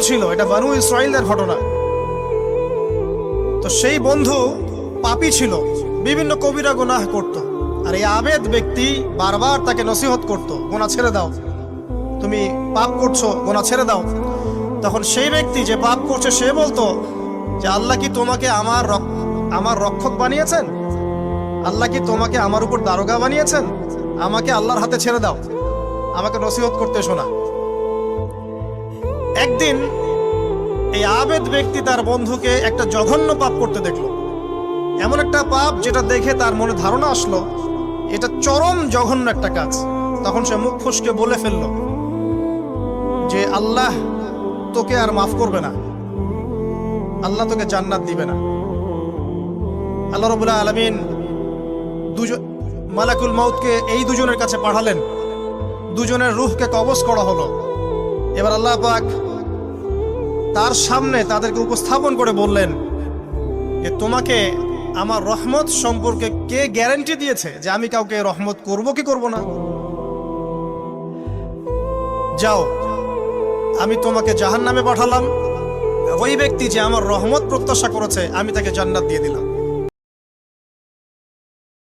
ছিল, এটা বানু ইসরাইলদের ঘটনা। তো সেই বন্ধু পাপী ছিল, বিভিন্ন কবিরা গুনাহ করত। আর এই আবেদ ব্যক্তি বারবার তাকে নসিহত করত, গুনাহ ছেড়ে দাও, তুমি পাপ করছো, গুনাহ ছেড়ে দাও। তখন সেই ব্যক্তি যে পাপ করছে সে বলতো যে আল্লাহ কি তোমাকে আমার রক্ষক বানিয়েছেন? আল্লাহ কি তোমাকে আমার উপর দারোগা বানিয়েছেন? আমাকে আল্লাহর হাতে ছেড়ে দাও, আমাকে নসিহত করতে শোনা। একদিন এই আবেদ ব্যক্তি তার বন্ধুকে একটা জঘন্য পাপ করতে দেখলো, এমন একটা পাপ যেটা দেখে তার মনে ধারণা আসলো এটা চরম জঘন্য একটা কাজ। তখন সে মুখ ফসকে বলে ফেলল যে আল্লাহ তোকে আর মাফ করবে না, আল্লাহ তোকে জান্নাত দিবে না। আল্লাহ রাব্বুল আলামিন মালাকুল মাউতকে এই দুজনের কাছে পাঠালেন, দুজনের রূহকে কবজ করা হলো। এবার আল্লাহ পাক তার সামনে তাদেরকে উপস্থাপন করে বললেন যে তোমাকে আমার রহমত সম্পর্কে কে গ্যারান্টি দিয়েছে যে আমি কাউকে রহমত করব কি করব না? যাও, আমি তোমাকে জাহান্নামে পাঠালাম, ওই ব্যক্তি যে আমার রহমত প্রত্যাশা করেছে আমি তাকে জান্নাত দিয়ে দিলাম।